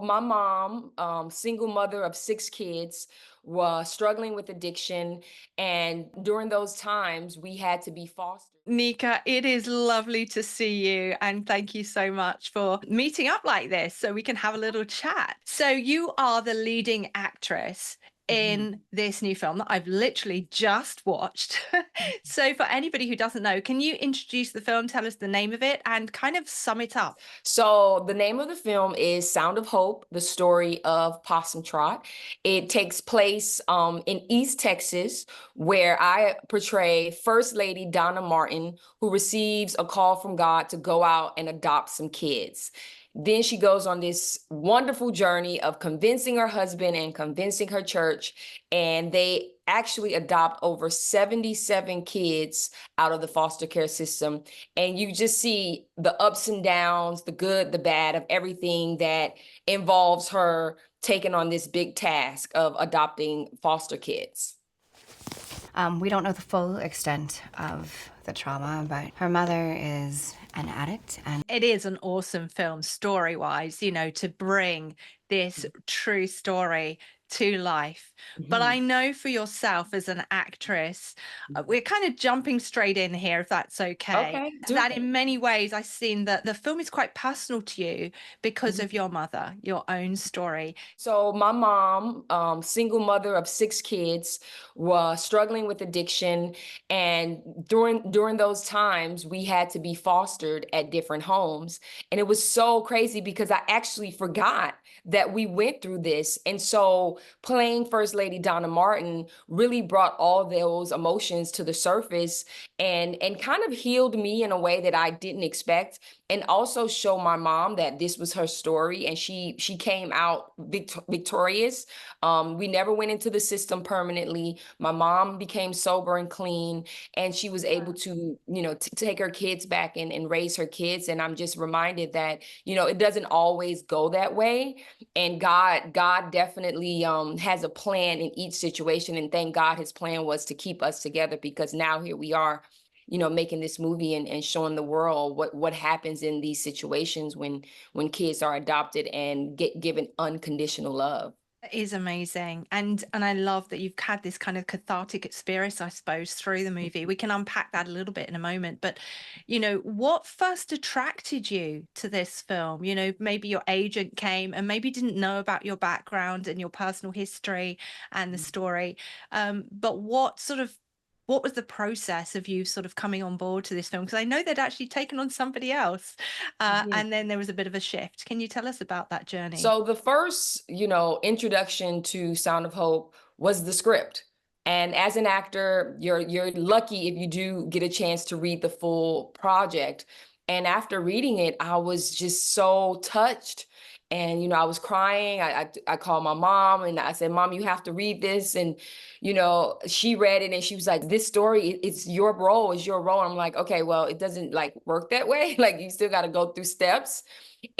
my mom, single mother of 6 kids, was struggling with addiction. And during those times, we had to be fostered. Nika, it is lovely to see you. And thank you so much for meeting up like this so we can have a little chat. So, you are the leading actress Mhm. in this new film that I've literally just watched. So, for anybody who doesn't know, can you introduce the film, tell us the name of it, and kind of sum it up? So the name of the film is Sound of Hope, the story of Possum Trot. It takes place in East Texas, where I portray First Lady Donna Martin, who receives a call from God to go out and adopt some kids. Then she goes on this wonderful journey of convincing her husband and convincing her church, and they actually adopt over 77 kids out of the foster care system. And you just see the ups and downs, the good, the bad of everything that involves her taking on this big task of adopting foster kids. We don't know the full extent of the trauma, but her mother is an addict and It is an awesome film story wise, to bring this true story to life. But Mhm. I know for yourself as an actress, we're kind of jumping straight in here, if that's okay. Okay, do That it. in many ways, I've seen that the film is quite personal to you because Mhm. of your mother, your own story. So my mom, single mother of 6 kids, was struggling with addiction, and during those times, we had to be fostered at different homes, and it was so crazy because I actually forgot that we went through this, and so playing First Lady Donna Martin really brought all those emotions to the surface, and kind of healed me in a way that I didn't expect, and also show my mom that this was her story, and she came out victorious. We never went into the system permanently. My mom became sober and clean, and she was able to, take her kids back and raise her kids. And I'm just reminded that, it doesn't always go that way. And God definitely has a plan in each situation. And thank God his plan was to keep us together, because now here we are, making this movie and showing the world what happens in these situations when kids are adopted and get given unconditional love. Is amazing. And I love that you've had this kind of cathartic experience, I suppose, through the movie. We can unpack that a little bit in a moment. But, what first attracted you to this film? Maybe your agent came and maybe didn't know about your background and your personal history and the story. But what was the process of you sort of coming on board to this film? Because I know they'd actually taken on somebody else, Mhm. and then there was a bit of a shift. Can you tell us about that journey? So the first, introduction to Sound of Hope was the script. And as an actor, you're lucky if you do get a chance to read the full project. And after reading it, I was just so touched. And I was crying. I called my mom and I said, "Mom, you have to read this." And she read it and she was like, "This story, it's your role, it's your role." I'm like, "Okay, well, it doesn't like work that way. Like you still got to go through steps."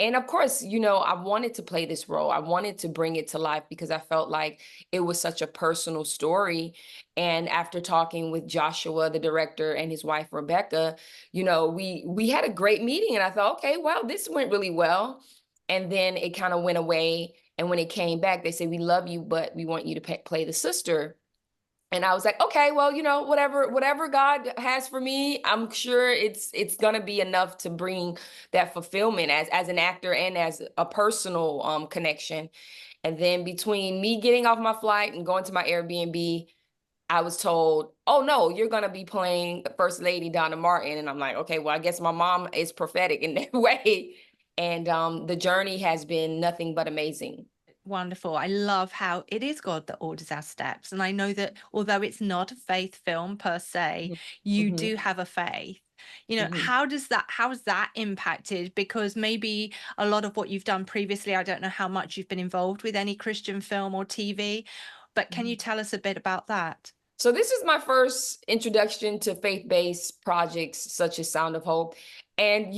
And of course, I wanted to play this role. I wanted to bring it to life because I felt like it was such a personal story. And after talking with Joshua, the director, and his wife Rebecca, we had a great meeting. And I thought, okay, well, this went really well. And then it kind of went away. And when it came back, they said, "We love you, but we want you to play the sister." And I was like, okay, well, whatever God has for me, I'm sure it's gonna be enough to bring that fulfillment as an actor and as a personal connection. And then between me getting off my flight and going to my Airbnb, I was told, "Oh no, you're gonna be playing First Lady Donna Martin." And I'm like, okay, well, I guess my mom is prophetic in that way. And the journey has been nothing but amazing. Wonderful. I love how it is God that orders our steps. And I know that although it's not a faith film per se, you Mhm, do have a faith. mhm. How has that impacted? Because maybe a lot of what you've done previously, I don't know how much you've been involved with any Christian film or TV, but can you Mhm. tell us a bit about that? So this is my first introduction to faith-based projects such as Sound of Hope. And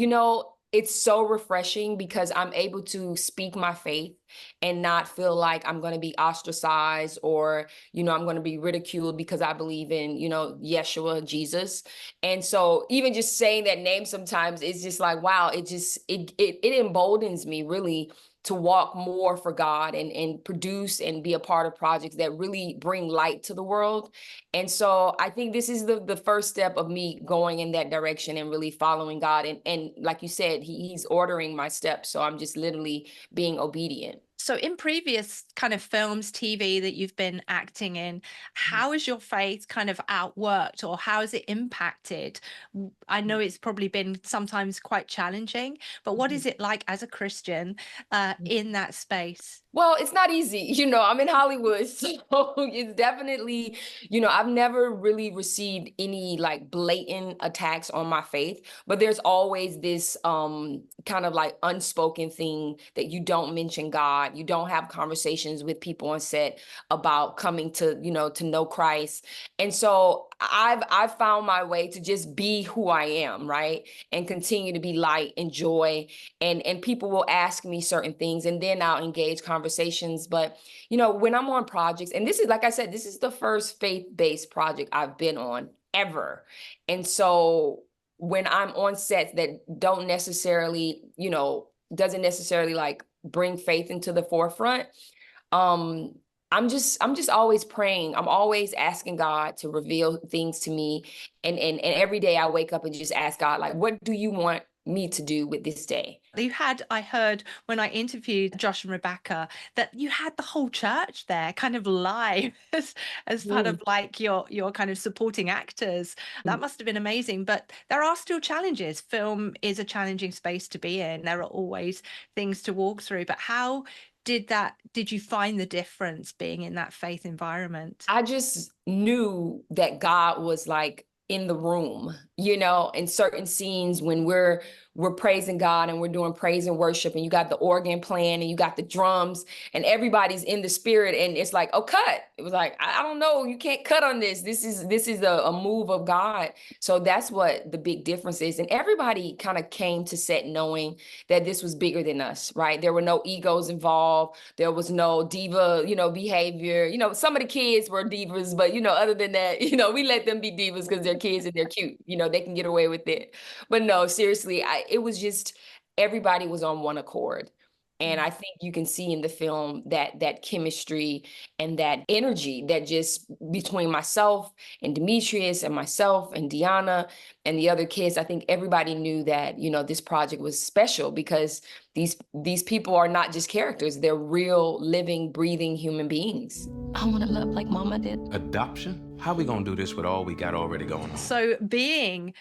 it's so refreshing because I'm able to speak my faith and not feel like I'm going to be ostracized, or, I'm going to be ridiculed because I believe in, Yeshua, Jesus. And so even just saying that name sometimes is just like, wow, it emboldens me really to walk more for God and produce and be a part of projects that really bring light to the world. And so I think this is the first step of me going in that direction and really following God. And like you said, he's ordering my steps. So I'm just literally being obedient. So in previous kind of films, TV that you've been acting in, how has your faith kind of outworked, or how has it impacted? I know it's probably been sometimes quite challenging, but what is it like as a Christian in that space? Well, it's not easy. I'm in Hollywood, so it's definitely, I've never really received any like blatant attacks on my faith, but there's always this kind of like unspoken thing that you don't mention God. You don't have conversations with people on set about coming to, to know Christ. And so I've found my way to just be who I am, right? And continue to be light and joy. And people will ask me certain things, and then I'll engage conversations. But when I'm on projects, and this is, like I said, this is the first faith-based project I've been on ever. And so when I'm on sets that don't necessarily, doesn't necessarily like bring faith into the forefront, I'm just always praying. I'm always asking God to reveal things to me. And every day I wake up and just ask God, like, what do you want me to do with this day? I heard when I interviewed Josh and Rebecca that you had the whole church there kind of live as part of like your kind of supporting actors. That must have been amazing. But there are still challenges. Film is a challenging space to be in. There are always things to walk through. But how did you find the difference being in that faith environment? I just knew that God was like in the room, in certain scenes when we're praising God and we're doing praise and worship, and you got the organ playing and you got the drums and everybody's in the spirit, and it's like, oh, cut. It was like, I don't know, you can't cut on this. This is a move of God. So that's what the big difference is. And everybody kind of came to set knowing that this was bigger than us, right? There were no egos involved. There was no diva, behavior. Some of the kids were divas, but other than that, we let them be divas because they're kids and they're cute. They can get away with it. But no, seriously, it was just everybody was on one accord. And I think you can see in the film that chemistry and that energy that just between myself and Demetrius and myself and Deanna and the other kids. I think everybody knew that, this project was special because these people are not just characters. They're real, living, breathing human beings. I want to love like Mama did. Adoption? How we gonna do this with all we got already going on? So being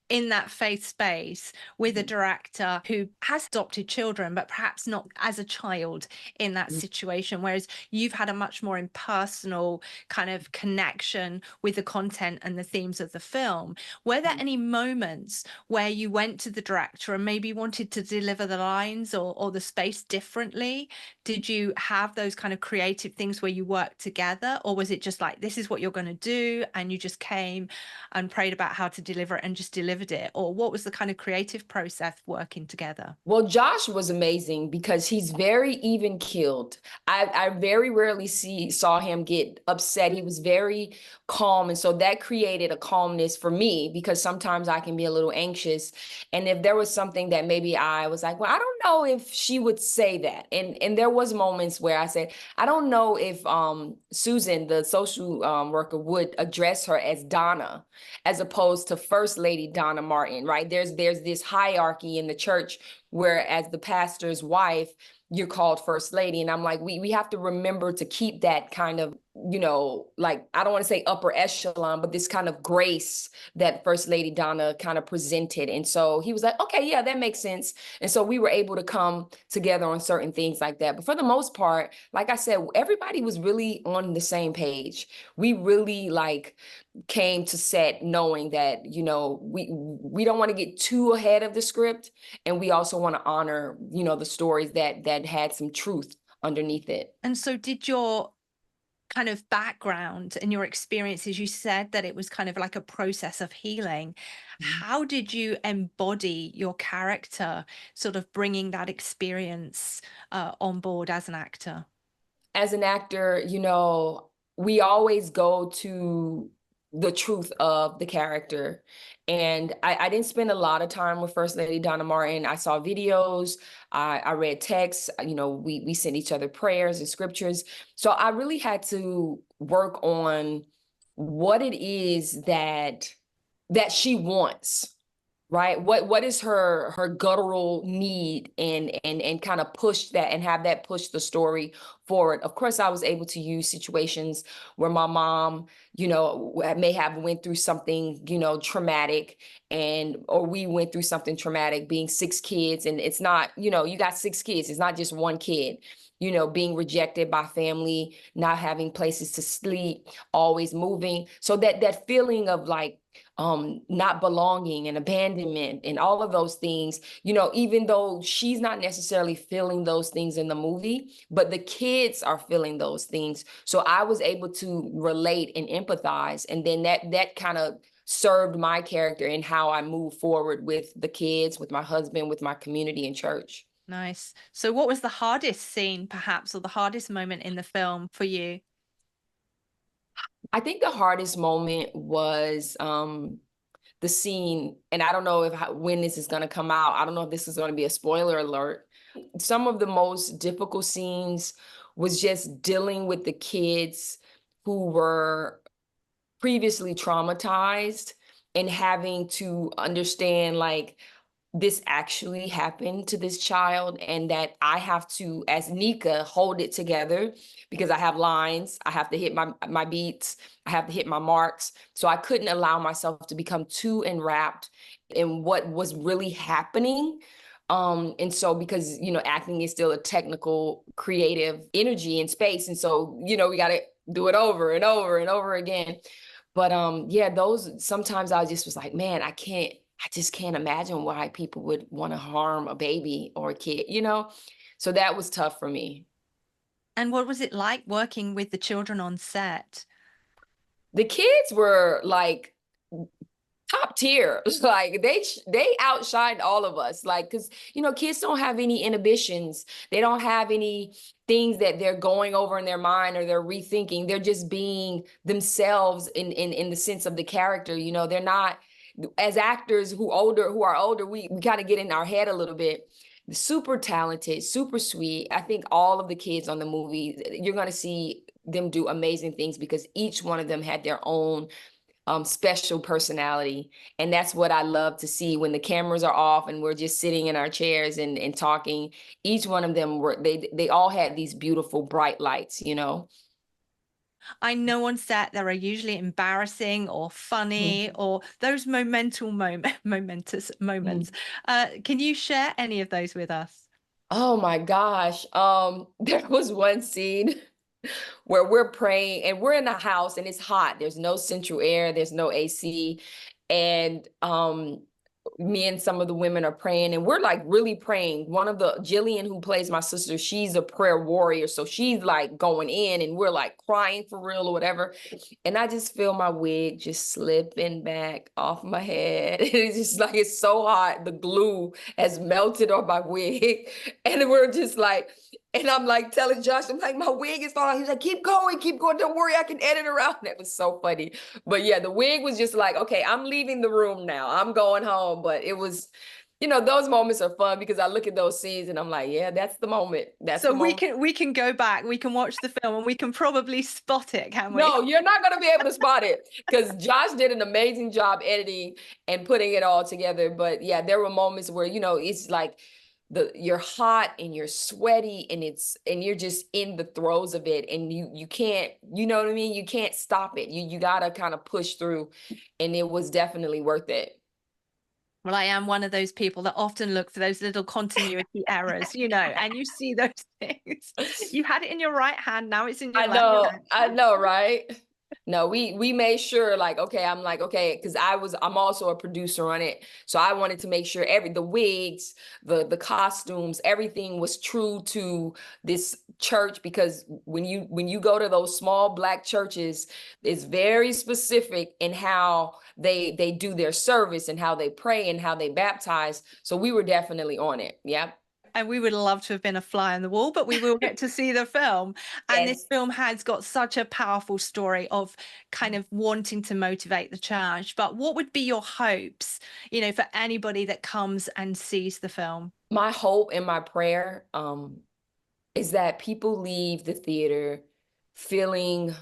in that faith space with a director who has adopted children, but perhaps not as a child in that situation, whereas you've had a much more impersonal kind of connection with the content and the themes of the film. Were there any moments where you went to the director and maybe wanted to deliver the lines or the space differently? Did you have those kind of creative things where you worked together, or was it just like, this is what you're going to do, and you just came and prayed about how to deliver it and just delivered it? Or what was the kind of creative process working together? Well, Josh was amazing because he's very even keeled. I very rarely saw him get upset. He was very calm. And so that created a calmness for me, because sometimes I can be a little anxious. And if there was something that maybe I was like, well, I don't know if she would say that. And there was moments where I said, I don't know if Susan, the social worker, would address her as Donna, as opposed to First Lady Donna Martin, right? There's this hierarchy in the church where as the pastor's wife, you're called First Lady. And I'm like, we have to remember to keep that kind of, like, I don't want to say upper echelon, but this kind of grace that First Lady Donna kind of presented. And so he was like, okay, yeah, that makes sense. And so we were able to come together on certain things like that. But for the most part, like I said, everybody was really on the same page. We really came to set knowing that, we don't want to get too ahead of the script. And we also want to honor, the stories that had some truth underneath it. And so did your kind of background and your experiences, you said that it was kind of like a process of healing. How did you embody your character, sort of bringing that experience on board as an actor? As an actor, we always go to the truth of the character. And I didn't spend a lot of time with First Lady Donna Martin. I saw videos, I read texts, we sent each other prayers and scriptures. So I really had to work on what it is that she wants. Right. What is her guttural need, and kind of push that and have that push the story forward. Of course, I was able to use situations where my mom, may have went through something, traumatic, or we went through something traumatic, being 6 kids. And it's not, you got 6 kids. It's not just one kid, being rejected by family, not having places to sleep, always moving. So that feeling of like, not belonging and abandonment and all of those things, even though she's not necessarily feeling those things in the movie, but the kids are feeling those things. So I was able to relate and empathize. And then that kind of served my character and how I move forward with the kids, with my husband, with my community and church. Nice. So what was the hardest scene, perhaps, or the hardest moment in the film for you? I think the hardest moment was the scene, and I don't know when this is going to come out. I don't know if this is going to be a spoiler alert. Some of the most difficult scenes was just dealing with the kids who were previously traumatized and having to understand, like, this actually happened to this child, and that I have to, as Nika, hold it together because I have lines, I have to hit my beats, I have to hit my marks. So I couldn't allow myself to become too enwrapped in what was really happening. And so because, acting is still a technical, creative energy and space. And so, we got to do it over and over and over again. But yeah, those sometimes I just was like, man, I just can't imagine why people would want to harm a baby or a kid, So that was tough for me. And what was it like working with the children on set? The kids were like top tier. Like they outshined all of us. Like, because kids don't have any inhibitions. They don't have any things that they're going over in their mind or they're rethinking. They're just being themselves in the sense of the character. They're not, as actors who are older, we kind of get in our head a little bit. Super talented, super sweet. I think all of the kids on the movie, you're going to see them do amazing things because each one of them had their own special personality. And that's what I love to see when the cameras are off and we're just sitting in our chairs and talking. Each one of them they all had these beautiful bright lights, I know on set there are usually embarrassing or funny or those momentous moments. Can you share any of those with us? Oh my gosh. There was one scene where we're praying and we're in a house and it's hot. There's no central air, there's no AC. And me and some of the women are praying and we're like really praying. One of the Jillian, who plays my sister, she's a prayer warrior. So she's like going in and we're like crying for real or whatever. And I just feel my wig just slipping back off my head. It's just like, it's so hot. The glue has melted on my wig. And we're just like, and I'm like telling Josh, I'm like, my wig is falling. He's like, keep going. Don't worry, I can edit around. That was so funny. But yeah, the wig was just like, okay, I'm leaving the room now. I'm going home. But it was, those moments are fun because I look at those scenes and I'm like, yeah, that's the moment. So we can go back, we can watch the film and we can probably spot it, can we? No, you're not going to be able to spot it because Josh did an amazing job editing and putting it all together. But yeah, there were moments where, it's like, you're hot and you're sweaty and you're just in the throes of it and you can't, you know what I mean? You can't stop it. You gotta kind of push through, and it was definitely worth it. Well, I am one of those people that often look for those little continuity errors, and you see those things. You had it in your right hand, now it's in your left hand. I know, right? No, we made sure, like, okay, I'm like, okay, because I'm also a producer on it. So I wanted to make sure the wigs, the costumes, everything was true to this church, because when you go to those small Black churches, it's very specific in how they do their service and how they pray and how they baptize. So we were definitely on it. Yeah. And we would love to have been a fly on the wall, but we will get to see the film. And this Yes. film has got such a powerful story of kind of wanting to motivate the church. But what would be your hopes, you know, for anybody that comes and sees the film? My hope and my prayer is that people leave the theater feeling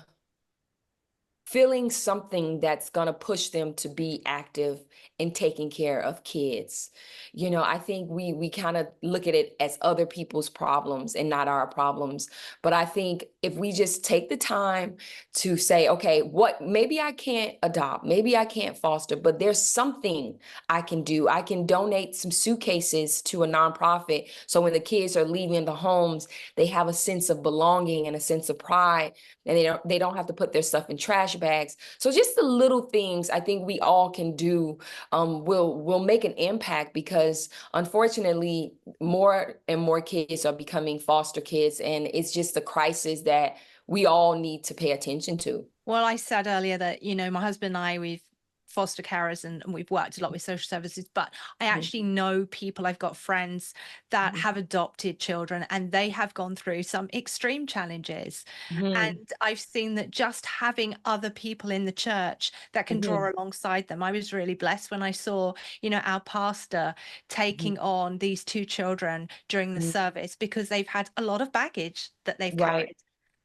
something that's going to push them to be active in taking care of kids. You know, I think we kind of look at it as other people's problems and not our problems. But I think if we just take the time to say, okay, what, maybe I can't adopt, maybe I can't foster, but there's something I can do. I can donate some suitcases to a nonprofit. So when the kids are leaving the homes, they have a sense of belonging and a sense of pride, and they don't have to put their stuff in trash bags. So just the little things I think we all can do will make an impact, because unfortunately more and more kids are becoming foster kids, and it's just a crisis that we all need to pay attention to. Well, I said earlier that, you know, my husband and I, we've foster carers and we've worked a lot with social services, but I actually know people, I've got friends that have adopted children and they have gone through some extreme challenges. And I've seen that just having other people in the church that can draw alongside them. I was really blessed when I saw, you know, our pastor taking on these two children during the service, because they've had a lot of baggage that they've carried.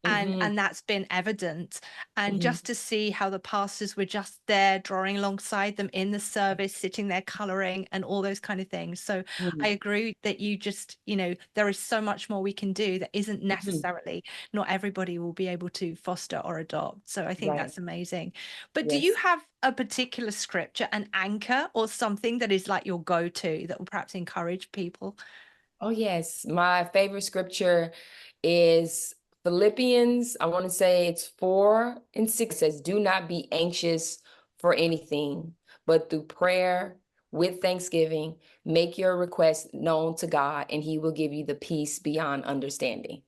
And that's been evident. And just to see how the pastors were just there drawing alongside them in the service, sitting there coloring and all those kind of things. So I agree that you just, you know, there is so much more we can do that isn't necessarily, not everybody will be able to foster or adopt. So I think that's amazing. But do you have a particular scripture, an anchor or something that is like your go-to that will perhaps encourage people? Oh, yes. My favorite scripture is Philippians. I want to say it's 4:6 says, "Do not be anxious for anything, but through prayer with thanksgiving, make your requests known to God, and he will give you the peace beyond understanding."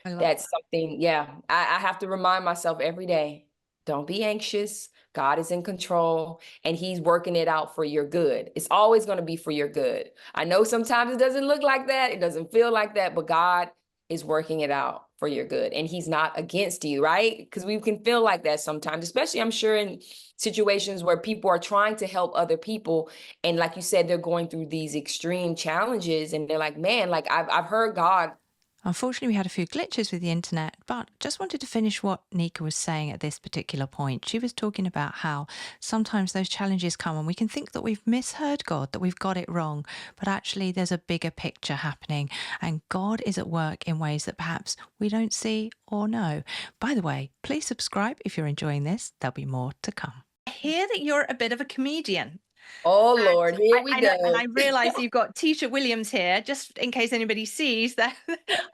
I love That's something, I have to remind myself every day, don't be anxious. God is in control and he's working it out for your good. It's always going to be for your good. I know sometimes it doesn't look like that. It doesn't feel like that, but God is working it out for your good and he's not against you, right? Because we can feel like that sometimes, especially I'm sure in situations where people are trying to help other people. And like you said, they're going through these extreme challenges and they're like, man, like I've heard God. Unfortunately, we had a few glitches with the internet, but just wanted to finish what Nika was saying at this particular point. She was talking about how sometimes those challenges come and we can think that we've misheard God, that we've got it wrong, but actually there's a bigger picture happening and God is at work in ways that perhaps we don't see or know. By the way, please subscribe if you're enjoying this. There'll be more to come. I hear that you're a bit of a comedian. Oh, Lord, here we go. And I realize you've got Tisha Williams here, just in case anybody sees that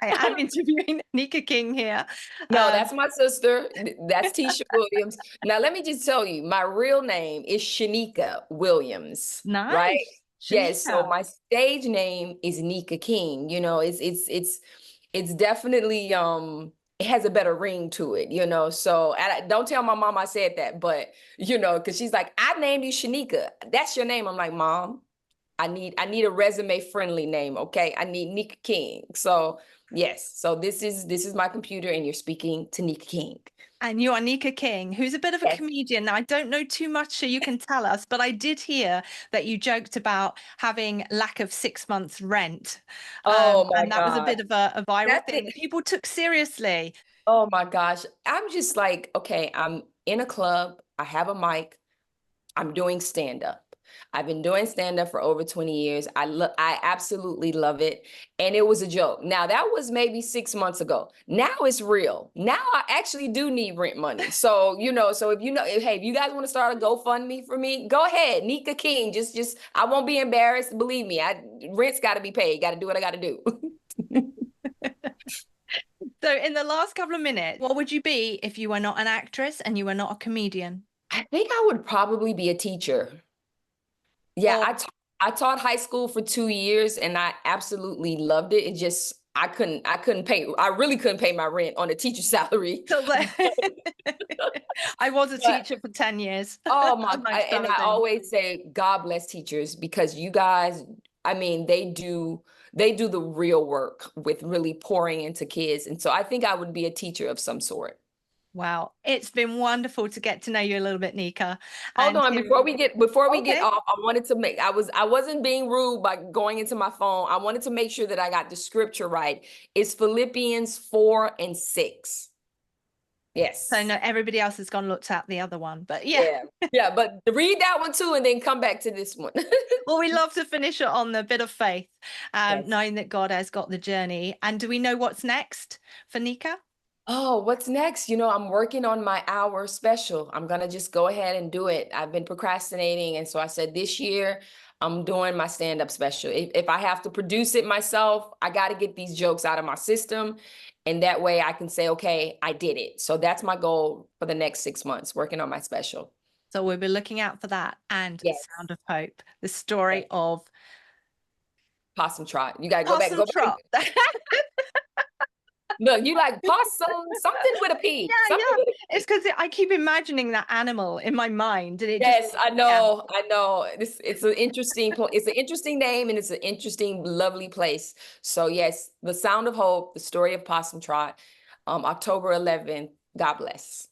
I am interviewing Nika King here. No, that's my sister. That's Tisha Williams. Now, let me just tell you, my real name is Shanika Williams. Nice. Right? Yes. So Shanika. my stage name is Nika King. You know, it's definitely it has a better ring to it, you know. So don't tell my mom I said that, but you know, because she's like, I named you Shanika. That's your name. I'm like, Mom, I need a resume friendly name. Okay. I need Nika King. So yes. So this is my computer and you're speaking to Nika King. And you are Nika King, who's a bit of a Yes. comedian. Now, I don't know too much, so you can tell us, but I did hear that you joked about having lack of 6 months rent. Oh my and that was a God. bit of a viral That's thing it. that people took seriously. Oh my gosh. I'm just like, okay, I'm in a club. I have a mic. I'm doing stand-up. I've been doing stand-up for over 20 years. I absolutely love it. And it was a joke. Now that was maybe 6 months ago. Now it's real. Now I actually do need rent money. So, you know, so if you know, hey, if you guys want to start a GoFundMe for me, go ahead. Nika King. Just I won't be embarrassed. Believe me, rent's gotta be paid. Gotta do what I gotta do. So in the last couple of minutes, what would you be if you were not an actress and you were not a comedian? I think I would probably be a teacher. Yeah, Or I taught high school for 2 years and I absolutely loved it. It just I really couldn't pay my rent on a teacher salary. I was a But teacher for 10 years. oh my, amongst and other I things. always say, God bless teachers because you guys, I mean, they do they do the real work with really pouring into kids. And so I think I would be a teacher of some sort. Wow, it's been wonderful to get to know you a little bit, Nika. Hold And on, to- before we get Okay. off, I wanted to make I wasn't being rude by going into my phone. I wanted to make sure that I got the scripture right. It's Philippians 4:6. Yes. So no, everybody else has gone and looked at the other one, but yeah. Yeah, but read that one too, and then come back to this one. Well, we love to finish it on the bit of faith, Yes. knowing that God has got the journey. And do we know what's next for Nika? Oh, what's next? You know, I'm working on my hour special. I'm gonna just go ahead and do it. I've been procrastinating, and so I said this year I'm doing my stand-up special. If I have to produce it myself, I got to get these jokes out of my system, and that way I can say, okay, I did it. So that's my goal for the next 6 months, working on my special. So we'll be looking out for that. And Yes. Sound of Hope, the story Yes. of Possum Trot. You gotta go back. Possom Go back. Trot. Look, you like possum, something with a P. Yeah, something yeah. with a P. It's because I keep imagining that animal in my mind, and it Yes, just I know. I know. It's an interesting it's an interesting name, and it's an interesting, lovely place. So yes, The Sound of Hope, the story of Possum Trot, October 11th. God bless.